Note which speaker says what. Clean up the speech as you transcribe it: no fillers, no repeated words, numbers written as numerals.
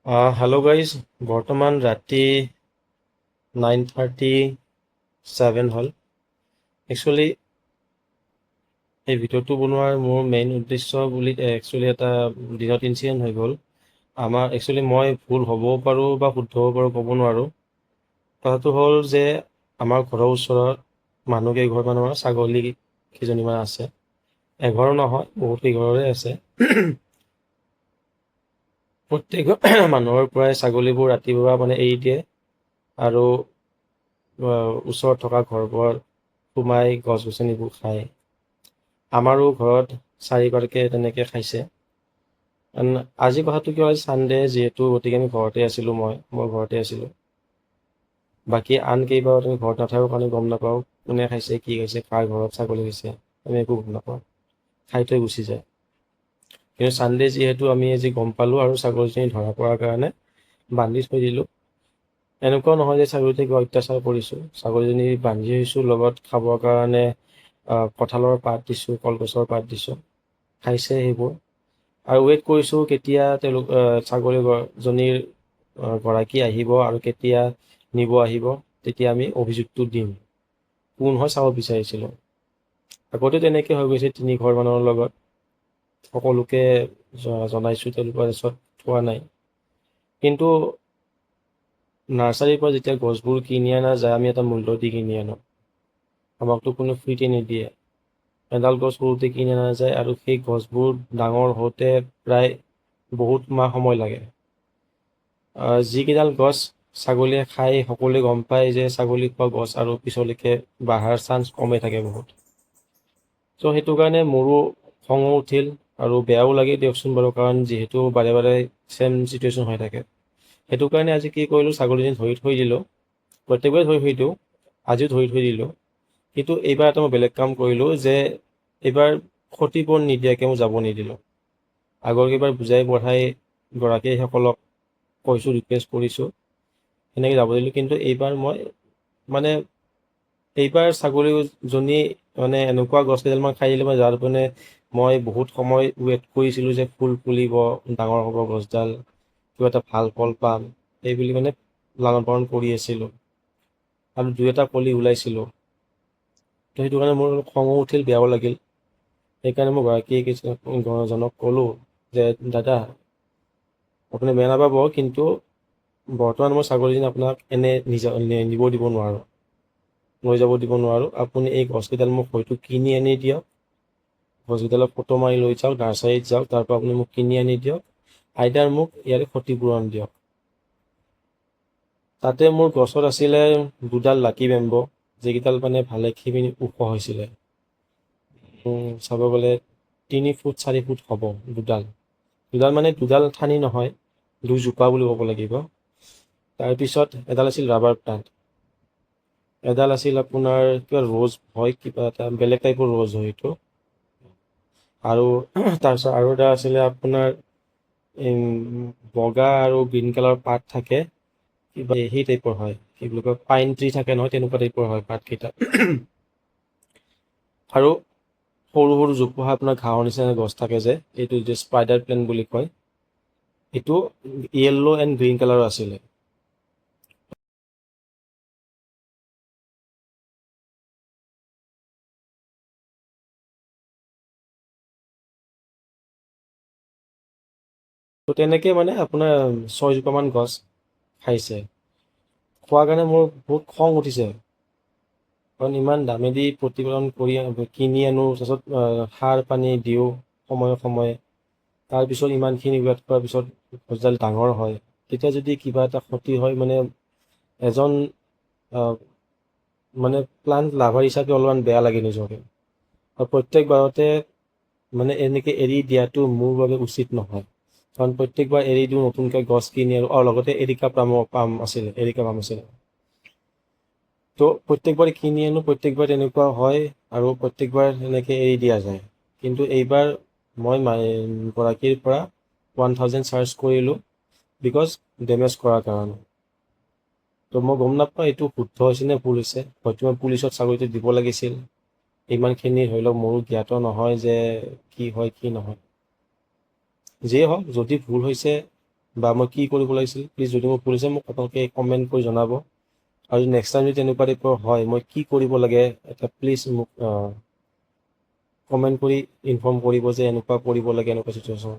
Speaker 1: Hello' guys, বৰ্তমান ৰাতি 9:37 হ'ল। একচুৱেলি এই ভিডিঅ'টো বনোৱাৰ মোৰ মেইন উদ্দেশ্য বুলি একচুৱেলি এটা দিনত ইনচিডেণ্ট হৈ গ'ল। মই ভুল হ'বও পাৰোঁ বা শুদ্ধ হ'ব পাৰোঁ, ক'ব নোৱাৰোঁ। কথাটো হ'ল যে আমাৰ ঘৰৰ ওচৰত মানুহ কেইঘৰমানৰ ছাগলী কেইজনীমান আছে। এঘৰ নহয়, বহুত কেইঘৰৰে আছে। প্ৰত্যেক মানুহৰ পৰাই ছাগলীবোৰ ৰাতিপুৱা মানে এৰি দিয়ে আৰু ওচৰত থকা ঘৰবোৰত সোমাই গছ গছনিবোৰ খায়। আমাৰো ঘৰত চাৰিবাৰকৈ তেনেকৈ খাইছে। আজি কথাটো কি হ'ল, ছানডে যিহেতু, গতিকে আমি ঘৰতে আছিলোঁ। মই ঘৰতে আছিলোঁ। বাকী আন কেইবাৰো আমি ঘৰত নাথাকোঁ কাৰণে গম নাপাওঁ কোনে খাইছে, কি খাইছে, কাৰ ঘৰত ছাগলী খাইছে, আমি একো গম নাপাওঁ। খাই থৈ গুচি যায়। কিন্তু ছানডে যিহেতু আমি আজি গম পালোঁ আৰু ছাগলীজনী ধৰা পৰাৰ কাৰণে বান্ধি থৈ দিলোঁ। এনেকুৱাও নহয় যে ছাগলীটোক কিবা অত্যাচাৰ কৰিছোঁ। ছাগলীজনী বান্ধি থৈছোঁ, লগত খাবৰ কাৰণে কঁঠালৰ পাত দিছোঁ, কলগছৰ পাত দিছোঁ। খাইছে সেইবোৰ আৰু ৱেইট কৰিছোঁ কেতিয়া ছাগলীজনীৰ গৰাকী আহিব আৰু কেতিয়া নিব আহিব, তেতিয়া আমি অভিযোগটো দিম। কোন হয় চাব বিচাৰিছিলোঁ। আগতে তেনেকৈ হৈ গৈছে 3 ঘৰমানৰ লগত। সকলোকে জনাইছোঁ, তেওঁলোকৰ ওচৰত থোৱা নাই। কিন্তু নাৰ্চাৰীৰ পৰা যেতিয়া গছবোৰ কিনি অনা যায়, আমি এটা মূল্য দি কিনি আনোঁ। আমাকতো কোনো ফ্ৰীতে নিদিয়ে। এডাল গছ সৰুতে কিনি অনা যায় আৰু সেই গছবোৰ ডাঙৰ হওঁতে প্ৰায় বহুত মাহ সময় লাগে। যিকেইডাল গছ ছাগলীয়ে খাই সকলোৱে গম পায় যে ছাগলী খোৱা গছ আৰু পিছলৈকে বাঢ়াৰ চান্স কমেই থাকে বহুত। ত' সেইটো কাৰণে মোৰো খঙো উঠিল আৰু বেয়াও লাগে দিয়কচোন বাৰু, কাৰণ যিহেতু বাৰে বাৰে ছেম চিটুৱেশ্যন হৈ থাকে। সেইটো কাৰণে আজি কি কৰিলোঁ, ছাগলীজনী ধৰি থৈ দিলোঁ। প্ৰত্যেকবাৰে ধৰি থৈ দিওঁ, আজিও ধৰি থৈ দিলোঁ। কিন্তু এইবাৰ এটা মই বেলেগ কাম কৰিলোঁ যে এইবাৰ ক্ষতিপূৰণ নিদিয়াকৈ মই যাব নিদিলোঁ। আগৰ কেইবাৰ বুজাই বঢ়াই গৰাকীসকলক কৈছোঁ, ৰিকুৱেষ্ট কৰিছোঁ, সেনেকৈ যাব দিলোঁ। কিন্তু এইবাৰ ছাগলীজনী এনেকুৱা গছ কেইডালমান খাই দিলে, যাৰ মানে মই বহুত সময় ৱেইট কৰিছিলোঁ যে ফুল ফুলিব, ডাঙৰ হ'ব গছডাল, কিবা এটা ভাল ফল পাম, এইবুলি লালন পালন কৰি আছিলোঁ আৰু 2-এটা কলি ওলাইছিলোঁ। তো সেইটো কাৰণে মোৰ খঙো উঠিল, বেয়াও লাগিল। সেইকাৰণে মই গৰাকীজনক ক'লোঁ যে দাদা, আপুনি বেয়া নাপাব, কিন্তু বৰ্তমান মই ছাগলীজনী আপোনাক নিব দিব নোৱাৰোঁ, লৈ যাব দিব নোৱাৰোঁ। আপুনি এই গছকেইডাল মোক হয়তো কিনি আনি দিয়ক, গছকেইডালৰ ফটো মাৰি লৈ যাওক, নাৰ্চাৰীত যাওক, তাৰ পৰা আপুনি মোক কিনি আনি দিয়ক, আইদাৰ মোক ইয়াৰে ক্ষতিপূৰণ দিয়ক। তাতে মোৰ গছত আছিলে 2ডাল লাকি বেম্ব, যিকেইডাল ভালেখিনি ওখ হৈছিলে। চাব গ'লে 3 ফুট 4 ফুট হ'ব দুডাল। দুডাল ঠানি নহয়, দুজোপা বুলি ক'ব লাগিব। তাৰপিছত এডাল আছিল ৰাবাৰ প্লাণ্ট, এডাল আছিল আপোনাৰ কিবা ৰ'জ হয়, কিবা এটা বেলেগ টাইপৰ ৰ'জ হয় এইটো। আৰু তাৰপিছত আৰু এটা আছিলে আপোনাৰ বগা আৰু গ্ৰীণ কালাৰৰ পাত থাকে, কিবা সেই টাইপৰ হয়, কি বুলি কয়, পাইন ট্ৰী থাকে নহয়, তেনেকুৱা টাইপৰ হয় পাতকেইটা। আৰু সৰু সৰু জোপোহা আপোনাৰ ঘাঁহৰ নিচিনা গছ থাকে যে, এইটো যে স্পাইডাৰ প্লেণ্ট বুলি কয়, এইটো য়েল্ল' এণ্ড গ্ৰীণ কালাৰৰ আছিলে। তো তেনেকৈ আপোনাৰ 6 জোপামান গছ খাইছে। খোৱাৰ কাৰণে মোৰ বহুত খং উঠিছে, কাৰণ ইমান দামেদি প্ৰতিপালন কৰি কিনি আনোঁ, তাৰপিছত সাৰ পানী দিওঁ সময়ে সময়ে, তাৰপিছত ইমানখিনি ৱেইট কৰাৰ পিছত গছডাল ডাঙৰ হয়, তেতিয়া যদি কিবা এটা ক্ষতি হয়, এজন প্লাণ্ট লাভাৰ হিচাপে অলপমান বেয়া লাগে নিজকে। আৰু প্ৰত্যেকবাৰতে এনেকৈ এৰি দিয়াটো মোৰ বাবে উচিত নহয়, কাৰণ প্ৰত্যেকবাৰ এৰি দিওঁ, নতুনকৈ গছ কিনি আৰু লগতে এৰিকা পাম আছিলে। তো প্ৰত্যেকবাৰ কিনি আনোঁ, প্ৰত্যেকবাৰ তেনেকুৱা হয় আৰু প্ৰত্যেকবাৰ এনেকৈ এৰি দিয়া যায়। কিন্তু এইবাৰ মই গৰাকীৰ পৰা 1000 চাৰ্জ কৰিলোঁ, বিকজ ডেমেজ কৰাৰ কাৰণে। তো মই গম নাপাওঁ এইটো শুদ্ধ হৈছে নে ভুল হৈছে, হয়তো মই পুলিচত ছাগলীটো দিব লাগিছিল। ইমানখিনি ধৰি লওক মোৰো জ্ঞাত নহয় যে কি হয় কি নহয়। যিয়ে হওক, যদি ভুল হৈছে বা মই কি কৰিব লাগিছিল, প্লিজ যদি মোৰ ভুল হৈছে মোক আপোনালোকে কমেণ্ট কৰি জনাব। আৰু নেক্সট টাইম যদি তেনেকুৱা টাইপৰ হয় মই কি কৰিব লাগে এটা প্লিজ মোক কমেণ্ট কৰি ইনফৰ্ম কৰিব যে এনেকুৱা কৰিব লাগে এনেকুৱা চিটুৱেশ্যন।